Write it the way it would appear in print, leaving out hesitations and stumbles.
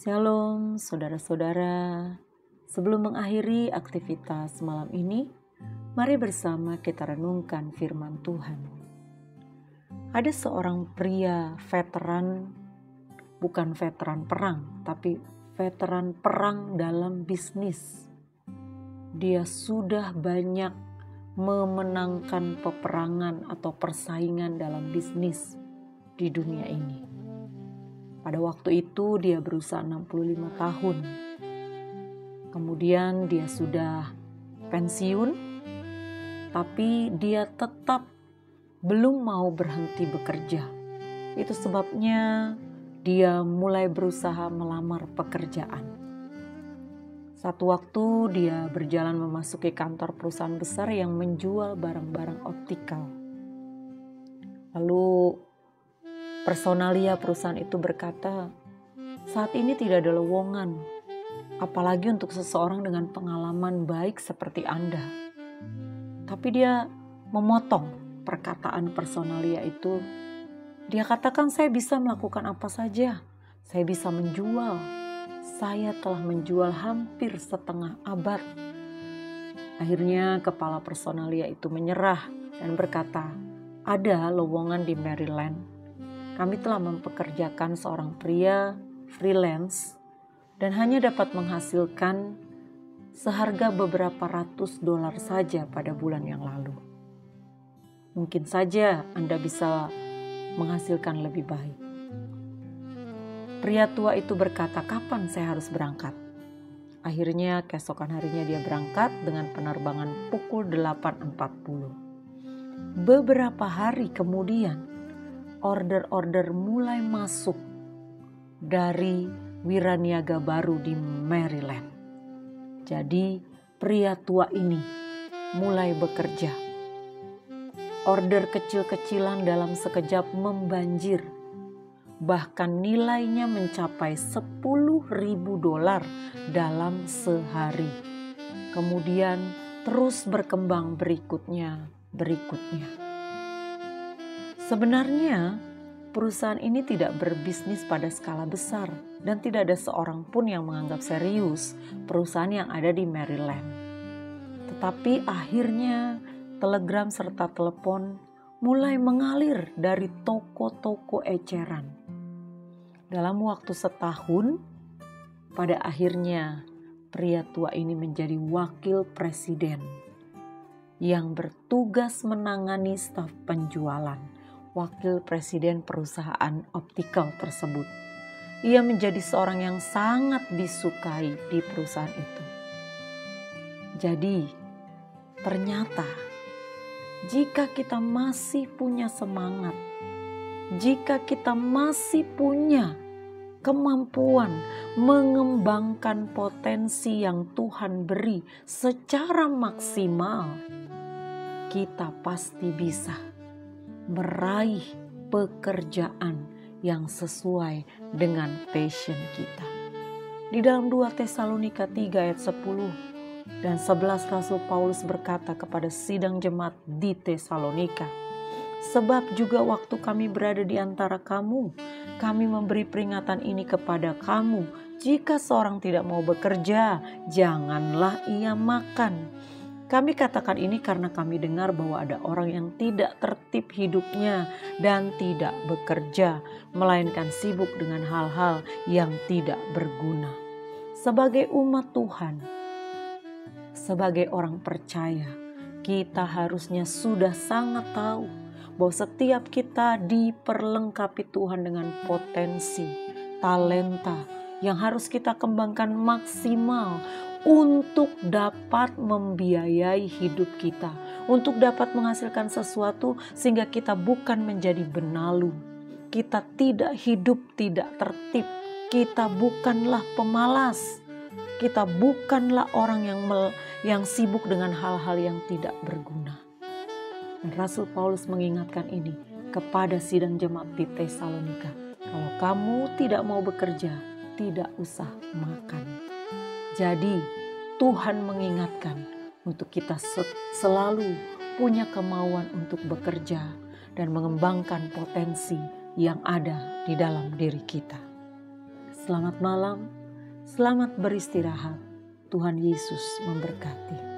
Shalom saudara-saudara. Sebelum mengakhiri aktivitas malam ini, mari bersama kita renungkan firman Tuhan. Ada seorang pria veteran, bukan veteran perang, tapi veteran perang dalam bisnis. Dia sudah banyak memenangkan peperangan atau persaingan dalam bisnis di dunia ini. Pada waktu itu dia berusia 65 tahun. Kemudian dia sudah pensiun, tapi dia tetap belum mau berhenti bekerja. Itu sebabnya dia mulai berusaha melamar pekerjaan. Satu waktu dia berjalan memasuki kantor perusahaan besar yang menjual barang-barang optikal. Lalu personalia perusahaan itu berkata, saat ini tidak ada lowongan, apalagi untuk seseorang dengan pengalaman baik seperti Anda. Tapi dia memotong perkataan personalia itu. Dia katakan, saya bisa melakukan apa saja. Saya bisa menjual. Saya telah menjual hampir setengah abad. Akhirnya kepala personalia itu menyerah dan berkata, ada lowongan di Maryland. Kami telah mempekerjakan seorang pria freelance dan hanya dapat menghasilkan seharga beberapa ratus dolar saja pada bulan yang lalu. Mungkin saja Anda bisa menghasilkan lebih baik. Pria tua itu berkata, kapan saya harus berangkat? Akhirnya keesokan harinya dia berangkat dengan penerbangan pukul 8.40. Beberapa hari kemudian, order-order mulai masuk dari wiraniaga baru di Maryland. Jadi pria tua ini mulai bekerja. Order kecil-kecilan dalam sekejap membanjir. Bahkan nilainya mencapai $10.000 dalam sehari. Kemudian terus berkembang berikutnya. Sebenarnya perusahaan ini tidak berbisnis pada skala besar dan tidak ada seorang pun yang menganggap serius perusahaan yang ada di Maryland. Tetapi akhirnya telegram serta telepon mulai mengalir dari toko-toko eceran. Dalam waktu setahun, pada akhirnya pria tua ini menjadi wakil presiden yang bertugas menangani staf penjualan. Wakil presiden perusahaan optikal tersebut. Ia menjadi seorang yang sangat disukai di perusahaan itu. Jadi, ternyata jika kita masih punya semangat, jika kita masih punya kemampuan mengembangkan potensi yang Tuhan beri secara maksimal, kita pasti bisa meraih pekerjaan yang sesuai dengan passion kita. Di dalam 2 Tesalonika 3 ayat 10 dan 11 Rasul Paulus berkata kepada sidang jemaat di Tesalonika, sebab juga waktu kami berada di antara kamu, kami memberi peringatan ini kepada kamu, jika seorang tidak mau bekerja, janganlah ia makan. Kami katakan ini karena kami dengar bahwa ada orang yang tidak tertib hidupnya dan tidak bekerja, melainkan sibuk dengan hal-hal yang tidak berguna. Sebagai umat Tuhan, sebagai orang percaya, kita harusnya sudah sangat tahu bahwa setiap kita diperlengkapi Tuhan dengan potensi, talenta yang harus kita kembangkan maksimal untuk dapat membiayai hidup kita, untuk dapat menghasilkan sesuatu sehingga kita bukan menjadi benalu. Kita tidak hidup tidak tertib, kita bukanlah pemalas, kita bukanlah orang yang sibuk dengan hal-hal yang tidak berguna. Dan Rasul Paulus mengingatkan ini kepada sidang jemaat di Tesalonika. Kalau kamu tidak mau bekerja, tidak usah makan. Jadi Tuhan mengingatkan untuk kita selalu punya kemauan untuk bekerja dan mengembangkan potensi yang ada di dalam diri kita. Selamat malam, selamat beristirahat. Tuhan Yesus memberkati.